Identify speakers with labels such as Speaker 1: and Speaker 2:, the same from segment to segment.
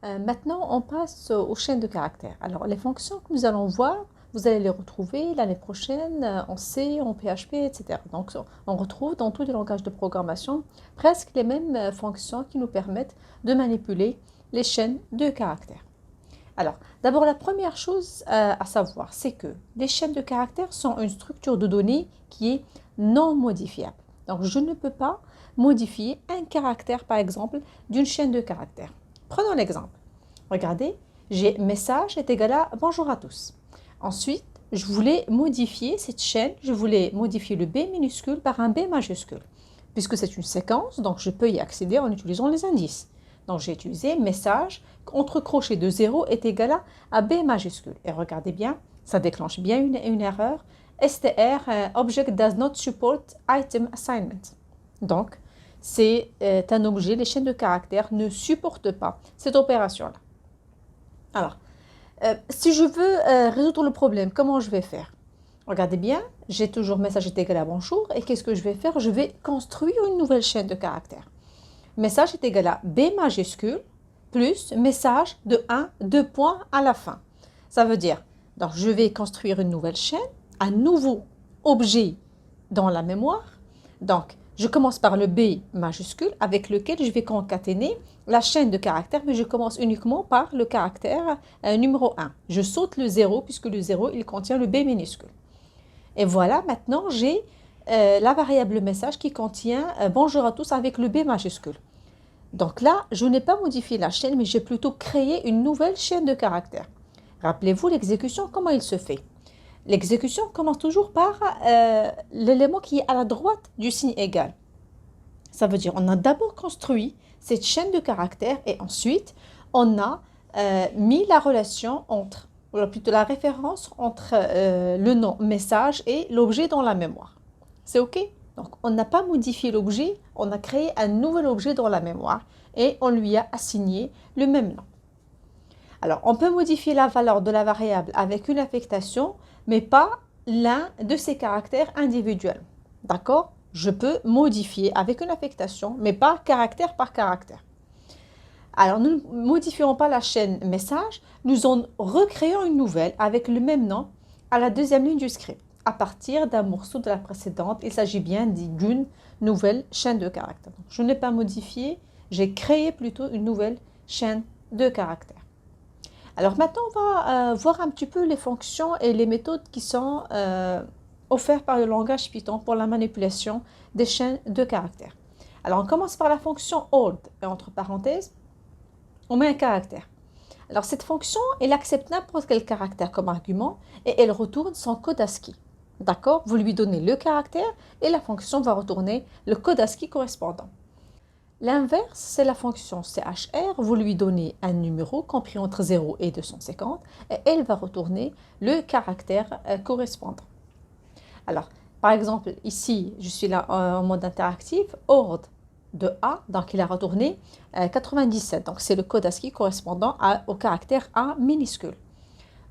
Speaker 1: Maintenant, on passe aux chaînes de caractères. Alors, les fonctions que nous allons voir, vous allez les retrouver l'année prochaine en C, en PHP, etc. Donc, on retrouve dans tous les langages de programmation presque les mêmes fonctions qui nous permettent de manipuler les chaînes de caractères. Alors, d'abord, la première chose à savoir, c'est que les chaînes de caractères sont une structure de données qui est non modifiable. Donc, je ne peux pas modifier un caractère, par exemple, d'une chaîne de caractères. Prenons l'exemple. Regardez, j'ai message est égal à bonjour à tous. Ensuite, je voulais modifier cette chaîne, je voulais modifier le B minuscule par un B majuscule. Puisque c'est une séquence, donc je peux y accéder en utilisant les indices. Donc j'ai utilisé message entre crochet de 0 est égal à B majuscule. Et regardez bien, ça déclenche bien une erreur. STR, Object does not support item assignment. Donc, c'est un objet, les chaînes de caractères ne supportent pas cette opération-là. Alors, si je veux résoudre le problème, comment je vais faire? Regardez bien, j'ai toujours message est égal à bonjour et qu'est-ce que je vais faire? Je vais construire une nouvelle chaîne de caractères. Message est égal à B majuscule plus message de 1, 2 points à la fin. Ça veut dire, donc je vais construire une nouvelle chaîne, un nouveau objet dans la mémoire. Donc, je commence par le B majuscule avec lequel je vais concaténer la chaîne de caractères, mais je commence uniquement par le caractère numéro 1. Je saute le 0 puisque le 0, il contient le B minuscule. Et voilà, maintenant, j'ai la variable message qui contient bonjour à tous avec le B majuscule. Donc là, je n'ai pas modifié la chaîne, mais j'ai plutôt créé une nouvelle chaîne de caractères. Rappelez-vous l'exécution, comment il se fait? L'exécution commence toujours par l'élément qui est à la droite du signe égal. Ça veut dire on a d'abord construit cette chaîne de caractères et ensuite on a mis la relation entre, ou plutôt la référence entre le nom message et l'objet dans la mémoire. C'est OK? Donc on n'a pas modifié l'objet, on a créé un nouvel objet dans la mémoire et on lui a assigné le même nom. Alors, on peut modifier la valeur de la variable avec une affectation, mais pas l'un de ses caractères individuels. D'accord? Je peux modifier avec une affectation, mais pas caractère par caractère. Alors, nous ne modifierons pas la chaîne message, nous en recréons une nouvelle avec le même nom à la deuxième ligne du script. À partir d'un morceau de la précédente, il s'agit bien d'une nouvelle chaîne de caractères. Donc, je n'ai pas modifié, j'ai créé plutôt une nouvelle chaîne de caractères. Alors maintenant, on va voir un petit peu les fonctions et les méthodes qui sont offertes par le langage Python pour la manipulation des chaînes de caractères. Alors on commence par la fonction hold, et entre parenthèses, on met un caractère. Alors cette fonction, elle accepte n'importe quel caractère comme argument et elle retourne son code ASCII. D'accord? Vous lui donnez le caractère et la fonction va retourner le code ASCII correspondant. L'inverse, c'est la fonction CHR. Vous lui donnez un numéro compris entre 0 et 250 et elle va retourner le caractère correspondant. Alors, par exemple, ici, je suis là en mode interactif, ord de A, donc il a retourné 97. Donc, c'est le code ASCII correspondant au caractère A minuscule.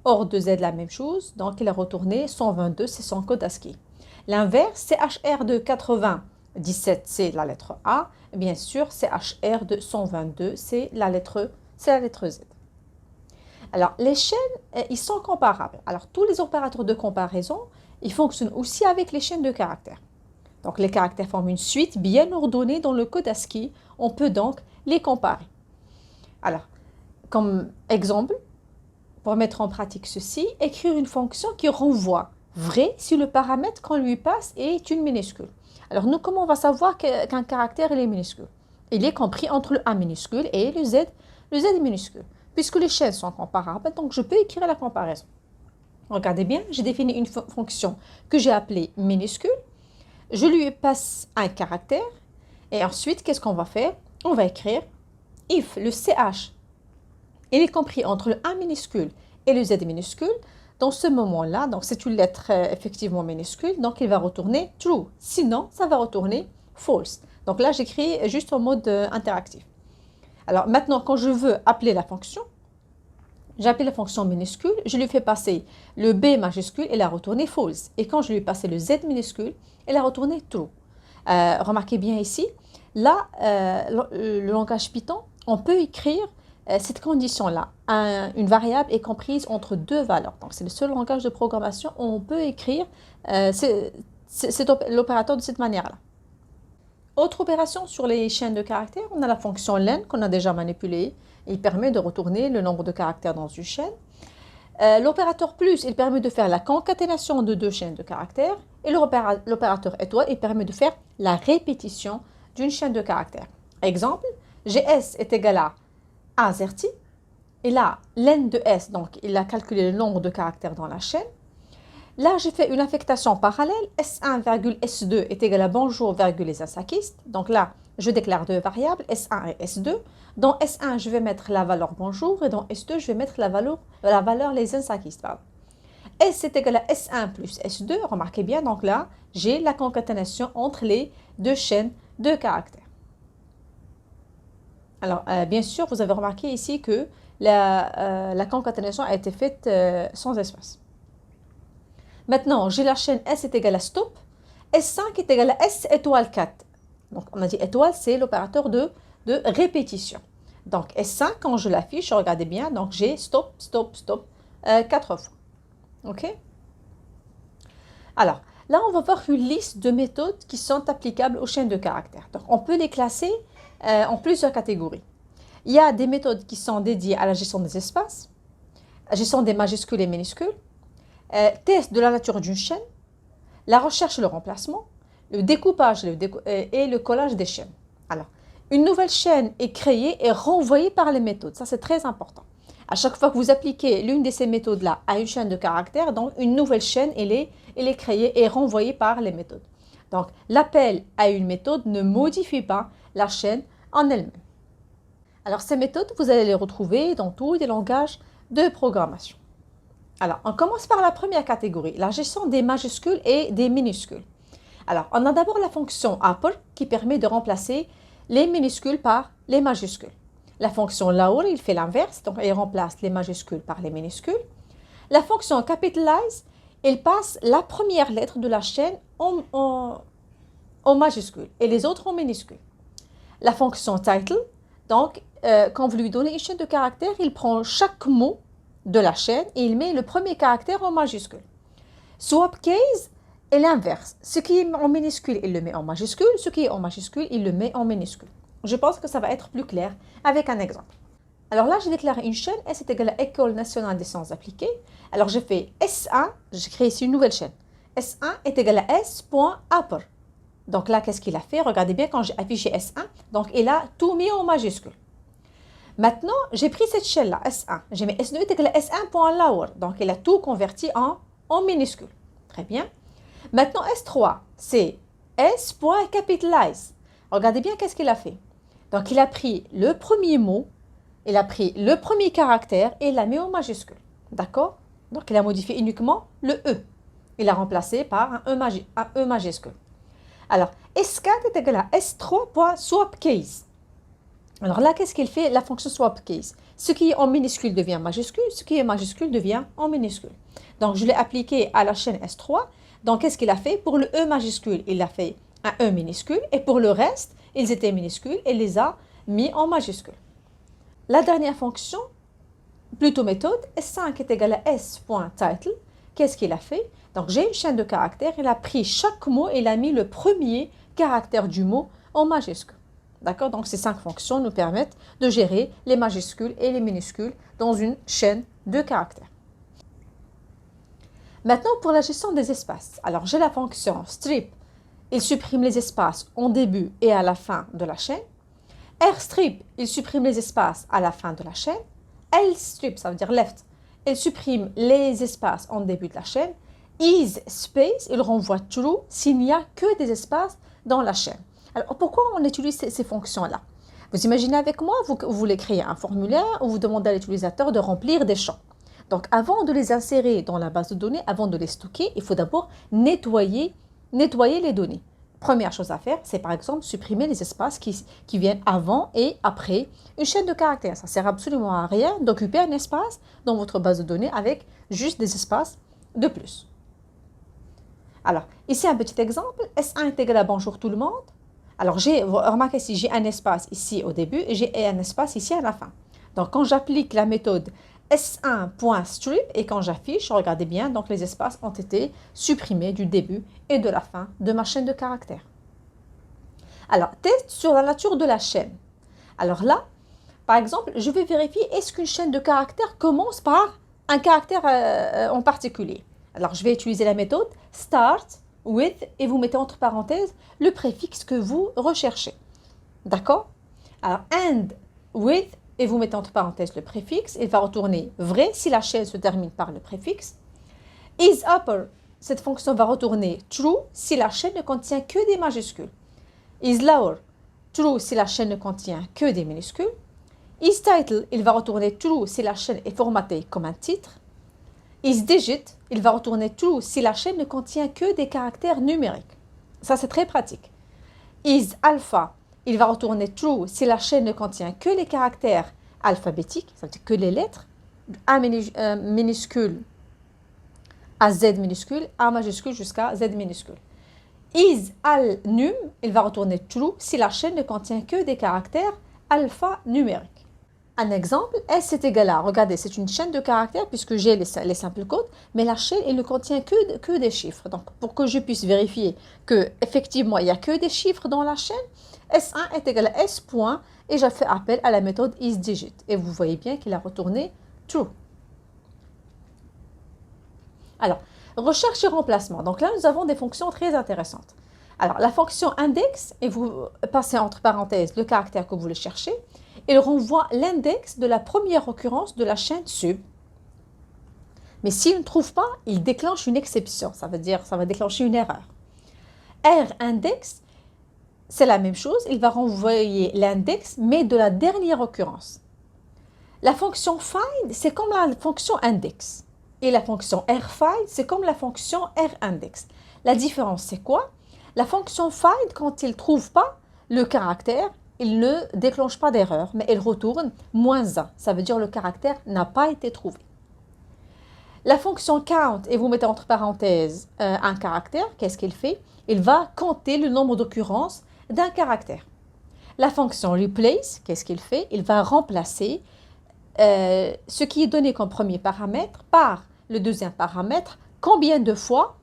Speaker 1: Ord de Z, la même chose, donc il a retourné 122, c'est son code ASCII. L'inverse, CHR de 97, c'est la lettre A. Bien sûr, CHR de 122, c'est la lettre Z. Alors, les chaînes, ils sont comparables. Alors, tous les opérateurs de comparaison, ils fonctionnent aussi avec les chaînes de caractères. Donc, les caractères forment une suite bien ordonnée dans le code ASCII. On peut donc les comparer. Alors, comme exemple, pour mettre en pratique ceci, écrire une fonction qui renvoie vrai si le paramètre qu'on lui passe est une minuscule. Alors nous, comment on va savoir qu'un caractère il est minuscule? Il est compris entre le A minuscule et le Z minuscule. Puisque les chaînes sont comparables, donc je peux écrire la comparaison. Regardez bien, j'ai défini une fonction que j'ai appelée minuscule. Je lui passe un caractère et ensuite, qu'est-ce qu'on va faire? On va écrire if le CH il est compris entre le A minuscule et le Z minuscule. Dans ce moment-là, donc c'est une lettre effectivement minuscule, donc il va retourner true. Sinon, ça va retourner false. Donc là, j'écris juste en mode interactif. Alors maintenant, quand je veux appeler la fonction, j'appelle la fonction minuscule, je lui fais passer le B majuscule, elle a retourné false. Et quand je lui passe le Z minuscule, elle a retourné true. Remarquez bien ici, là, le langage Python, on peut écrire cette condition-là, une variable est comprise entre deux valeurs. Donc, c'est le seul langage de programmation où on peut écrire l'opérateur de cette manière-là. Autre opération sur les chaînes de caractères, on a la fonction len qu'on a déjà manipulée. Il permet de retourner le nombre de caractères dans une chaîne. L'opérateur plus, il permet de faire la concaténation de deux chaînes de caractères. Et l'opérateur étoile, il permet de faire la répétition d'une chaîne de caractères. Exemple, gs est égal à azerty. Et là, len de s, donc il a calculé le nombre de caractères dans la chaîne. Là, j'ai fait une affectation parallèle. S1, S2 est égal à bonjour, les asakistes. Donc là, je déclare deux variables, S1 et S2. Dans S1, je vais mettre la valeur bonjour et dans S2, je vais mettre la valeur les asakistes. S est égal à S1 plus S2. Remarquez bien, donc là, j'ai la concaténation entre les deux chaînes de caractères. Alors, bien sûr, vous avez remarqué ici que la concaténation a été faite sans espace. Maintenant, j'ai la chaîne S est égal à stop. S5 est égal à S étoile 4. Donc, on a dit étoile, c'est l'opérateur de répétition. Donc, S5, quand je l'affiche, regardez bien, donc j'ai stop, stop, stop 4 fois. OK? Alors, là, on va voir une liste de méthodes qui sont applicables aux chaînes de caractères. Donc, on peut les classer en plusieurs catégories. Il y a des méthodes qui sont dédiées à la gestion des espaces, la gestion des majuscules et minuscules, test de la nature d'une chaîne, la recherche et le remplacement, le découpage et le collage des chaînes. Alors, une nouvelle chaîne est créée et renvoyée par les méthodes. Ça, c'est très important. À chaque fois que vous appliquez l'une de ces méthodes-là à une chaîne de caractères, donc une nouvelle chaîne, elle est créée et renvoyée par les méthodes. Donc, l'appel à une méthode ne modifie pas la chaîne en elle-même. Alors, ces méthodes, vous allez les retrouver dans tous les langages de programmation. Alors, on commence par la première catégorie, la gestion des majuscules et des minuscules. Alors, on a d'abord la fonction upper qui permet de remplacer les minuscules par les majuscules. La fonction lower, il fait l'inverse, donc il remplace les majuscules par les minuscules. La fonction capitalize, elle passe la première lettre de la chaîne en majuscule et les autres en minuscules. La fonction title, donc quand vous lui donnez une chaîne de caractères, il prend chaque mot de la chaîne et il met le premier caractère en majuscule. Swap case est l'inverse. Ce qui est en minuscule, il le met en majuscule. Ce qui est en majuscule, il le met en minuscule. Je pense que ça va être plus clair avec un exemple. Alors là, j'ai déclaré une chaîne. S est égal à École nationale des sciences appliquées. Alors, je fais S1. J'ai créé ici une nouvelle chaîne. S1 est égal à S.upper. Donc là, qu'est-ce qu'il a fait? Regardez bien quand j'ai affiché S1. Donc, il a tout mis en majuscule. Maintenant, j'ai pris cette chaîne-là, S1. J'ai mis S2 est égal à S1.lower. Donc, il a tout converti en minuscule. Très bien. Maintenant, S3, c'est S.capitalize. Regardez bien qu'est-ce qu'il a fait. Donc, il a pris le premier mot, il a pris le premier caractère et il l'a mis en majuscule. D'accord? Donc, il a modifié uniquement le E. Il l'a remplacé par un E majuscule. Alors, S4 est égal à S3.swapCase. Alors là, qu'est-ce qu'il fait? La fonction swapCase. Ce qui est en minuscule devient majuscule, ce qui est majuscule devient en minuscule. Donc, je l'ai appliqué à la chaîne S3. Donc, qu'est-ce qu'il a fait? Pour le E majuscule, il a fait un E minuscule. Et pour le reste, ils étaient minuscules et les a mis en majuscule. La dernière fonction, plutôt méthode, S5 est égal à S.title. Qu'est-ce qu'il a fait? Donc, j'ai une chaîne de caractères. Il a pris chaque mot et il a mis le premier caractère du mot en majuscule. D'accord? Donc, ces 5 fonctions nous permettent de gérer les majuscules et les minuscules dans une chaîne de caractères. Maintenant, pour la gestion des espaces. Alors, j'ai la fonction strip. Il supprime les espaces en début et à la fin de la chaîne. Rstrip, il supprime les espaces à la fin de la chaîne. Lstrip, ça veut dire left, il supprime les espaces en début de la chaîne. Is_space, il renvoie true s'il n'y a que des espaces dans la chaîne. Alors, pourquoi on utilise ces fonctions-là? Vous imaginez avec moi, vous voulez créer un formulaire où vous demandez à l'utilisateur de remplir des champs. Donc, avant de les insérer dans la base de données, avant de les stocker, il faut d'abord nettoyer les données. Première chose à faire, c'est par exemple supprimer les espaces qui viennent avant et après une chaîne de caractères. Ça ne sert absolument à rien d'occuper un espace dans votre base de données avec juste des espaces de plus. Alors, ici un petit exemple. S1 est égal à bonjour tout le monde. Alors, remarquez si j'ai un espace ici au début et j'ai un espace ici à la fin. Donc, quand j'applique la méthode S1.strip et quand j'affiche, regardez bien, donc les espaces ont été supprimés du début et de la fin de ma chaîne de caractères. Alors, test sur la nature de la chaîne. Alors là, par exemple, je vais vérifier est-ce qu'une chaîne de caractères commence par un caractère en particulier. Alors, je vais utiliser la méthode start with et vous mettez entre parenthèses le préfixe que vous recherchez. D'accord? Alors, and with et vous mettez entre parenthèses le préfixe. Il va retourner vrai si la chaîne se termine par le préfixe. Is upper, cette fonction va retourner true si la chaîne ne contient que des majuscules. Is lower, true si la chaîne ne contient que des minuscules. Is title, il va retourner true si la chaîne est formatée comme un titre. Is digit, il va retourner true si la chaîne ne contient que des caractères numériques. Ça, c'est très pratique. Is alpha, il va retourner true si la chaîne ne contient que les caractères alphabétiques, c'est-à-dire que les lettres, A minuscule à Z minuscule, A majuscule jusqu'à Z minuscule. Is al num, il va retourner true si la chaîne ne contient que des caractères alphanumériques. Un exemple, S est égal à, regardez, c'est une chaîne de caractères puisque j'ai les simples codes, mais la chaîne, elle ne contient que des chiffres. Donc, pour que je puisse vérifier qu'effectivement, il n'y a que des chiffres dans la chaîne, S1 est égal à S point et j'ai fait appel à la méthode isDigit. Et vous voyez bien qu'il a retourné true. Alors, recherche et remplacement. Donc là, nous avons des fonctions très intéressantes. Alors, la fonction index, et vous passez entre parenthèses le caractère que vous voulez chercher, il renvoie l'index de la première occurrence de la chaîne sub. Mais s'il ne trouve pas, il déclenche une exception. Ça veut dire ça va déclencher une erreur. RIndex, c'est la même chose. Il va renvoyer l'index, mais de la dernière occurrence. La fonction find, c'est comme la fonction index. Et la fonction rfind, c'est comme la fonction rindex. La différence, c'est quoi? La fonction find, quand il ne trouve pas le caractère, il ne déclenche pas d'erreur, mais il retourne -1. Ça veut dire le caractère n'a pas été trouvé. La fonction count, et vous mettez entre parenthèses un caractère, qu'est-ce qu'il fait? Il va compter le nombre d'occurrences d'un caractère. La fonction replace, qu'est-ce qu'il fait? Il va remplacer ce qui est donné comme premier paramètre par le deuxième paramètre. Combien de fois?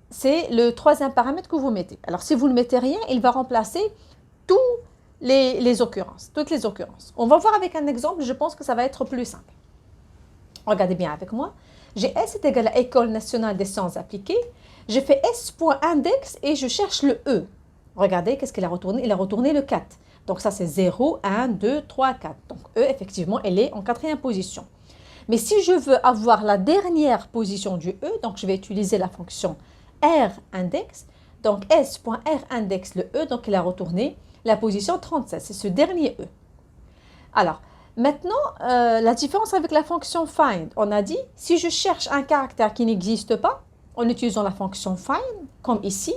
Speaker 1: C'est le troisième paramètre que vous mettez. Alors, si vous ne mettez rien, il va remplacer toutes les occurrences. On va voir avec un exemple, je pense que ça va être plus simple. Regardez bien avec moi. J'ai S est égal à École nationale des sciences appliquées. J'ai fait S.index et je cherche le E. Regardez, qu'est-ce qu'il a retourné? Il a retourné le 4. Donc ça, c'est 0, 1, 2, 3, 4. Donc E, effectivement, elle est en 4e position. Mais si je veux avoir la dernière position du E, donc je vais utiliser la fonction RIndex. Donc S.RIndex, le E, donc il a retourné la position 37. C'est ce dernier E. Alors, maintenant, la différence avec la fonction find. On a dit, si je cherche un caractère qui n'existe pas, en utilisant la fonction find, comme ici,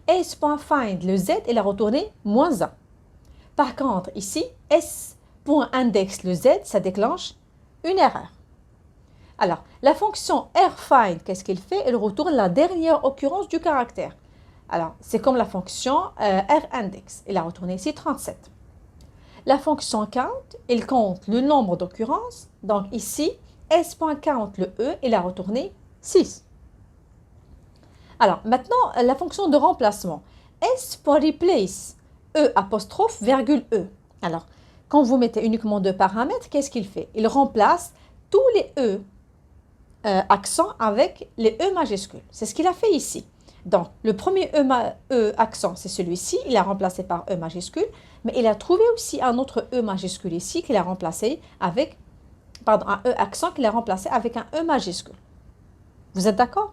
Speaker 1: S.find, le Z, il a retourné -1. Par contre, ici, S.index, le Z, ça déclenche une erreur. Alors, la fonction rfind, qu'est-ce qu'il fait? Elle retourne la dernière occurrence du caractère. Alors, c'est comme la fonction rindex. Il a retourné ici 37. La fonction count, il compte le nombre d'occurrences. Donc ici, S.count, le E, il a retourné 6. Alors, maintenant, la fonction de remplacement. S.replace, E apostrophe, virgule E. Alors, quand vous mettez uniquement deux paramètres, qu'est-ce qu'il fait? Il remplace tous les E accents avec les E majuscules. C'est ce qu'il a fait ici. Donc, le premier E accent, c'est celui-ci. Il a remplacé par E majuscule. Mais il a trouvé aussi un autre E majuscule ici qu'il a remplacé avec, pardon, un E accent qu'il a remplacé avec un E majuscule. Vous êtes d'accord?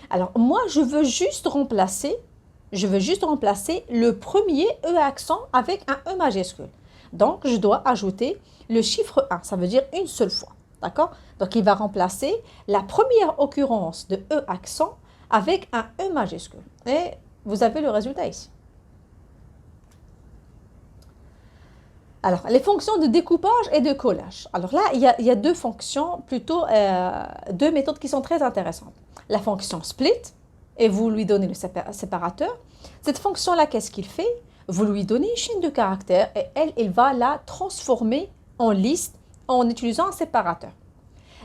Speaker 1: Alors, moi, je veux juste remplacer le premier E accent avec un E majuscule. Donc, je dois ajouter le chiffre 1. Ça veut dire une seule fois. D'accord? Donc, il va remplacer la première occurrence de E accent avec un E majuscule. Et vous avez le résultat ici. Alors, les fonctions de découpage et de collage. Alors là, il y a deux fonctions, plutôt deux méthodes qui sont très intéressantes. La fonction split, et vous lui donnez le séparateur. Cette fonction-là, qu'est-ce qu'il fait? Vous lui donnez une chaîne de caractères et elle va la transformer en liste en utilisant un séparateur.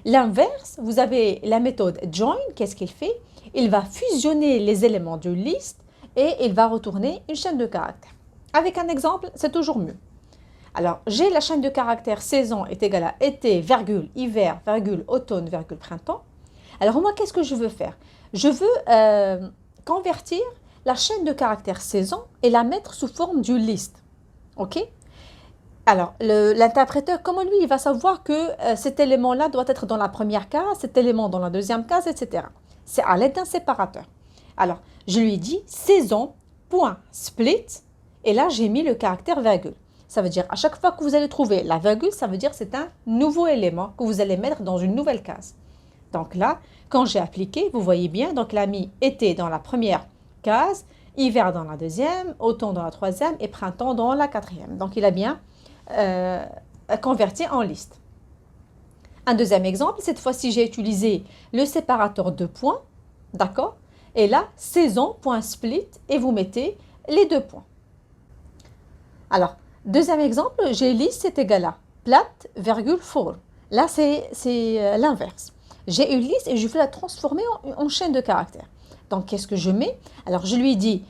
Speaker 1: L'inverse, vous avez la méthode join. Qu'est-ce qu'il fait? Il va fusionner les éléments d'une liste et il va retourner une chaîne de caractères. Avec un exemple, c'est toujours mieux. Alors, j'ai la chaîne de caractères saison est égale à été, virgule, hiver, virgule, automne, virgule, printemps. Alors moi, qu'est-ce que je veux faire? Je veux convertir la chaîne de caractères saison et la mettre sous forme d'une liste. OK? Alors, l'interpréteur, comment lui, il va savoir que cet élément-là doit être dans la première case, cet élément dans la deuxième case, etc. C'est à l'aide d'un séparateur. Alors, je lui dis saison, point, split, et là, j'ai mis le caractère virgule. Ça veut dire, à chaque fois que vous allez trouver la virgule, ça veut dire que c'est un nouveau élément que vous allez mettre dans une nouvelle case. Donc là, quand j'ai appliqué, vous voyez bien, donc il a mis été dans la première case, hiver dans la deuxième, automne dans la troisième et printemps dans la quatrième. Donc, il a bien converti en liste. Un deuxième exemple, cette fois-ci, j'ai utilisé le séparateur de points, d'accord? Et là, saison.split, et vous mettez les 2 points. Alors, deuxième exemple, j'ai liste est égal à plate, virgule, for. Là, c'est l'inverse. J'ai une liste et je veux la transformer en chaîne de caractères. Donc, qu'est-ce que je mets? Alors, je lui dis,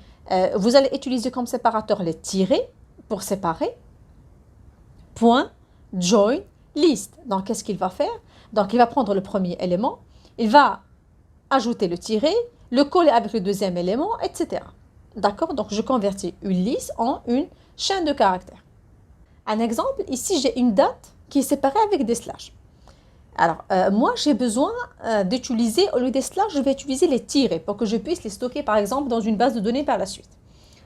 Speaker 1: vous allez utiliser comme séparateur les tirets pour séparer. Point, join, list. Donc, qu'est-ce qu'il va faire? Donc, il va prendre le premier élément, il va ajouter le tiret, le coller avec le deuxième élément, etc. D'accord? Donc, je convertis une liste en une chaîne de caractères. Un exemple, ici, j'ai une date qui est séparée avec des slash. Alors, moi, j'ai besoin d'utiliser, au lieu des slash, je vais utiliser les tirets pour que je puisse les stocker, par exemple, dans une base de données par la suite.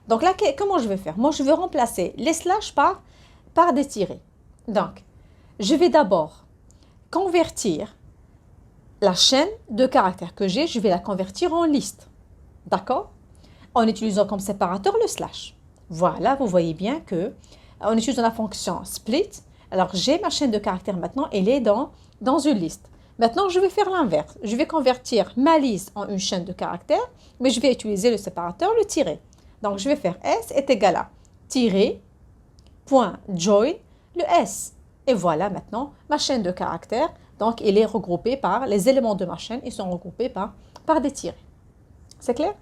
Speaker 1: Donc là, comment je vais faire? Moi, je vais remplacer les slash par des tirets. Donc, je vais d'abord convertir la chaîne de caractères que j'ai, je vais la convertir en liste. D'accord? En utilisant comme séparateur le slash. Voilà, vous voyez bien que en utilisant la fonction split, alors j'ai ma chaîne de caractères maintenant, elle est dans une liste. Maintenant, je vais faire l'inverse. Je vais convertir ma liste en une chaîne de caractères, mais je vais utiliser le séparateur, le tiret. Donc, je vais faire S est égal à tiret, point, join, le S. Et voilà maintenant ma chaîne de caractères. Donc, elle est regroupée par les éléments de ma chaîne. Ils sont regroupés par des tirets. C'est clair?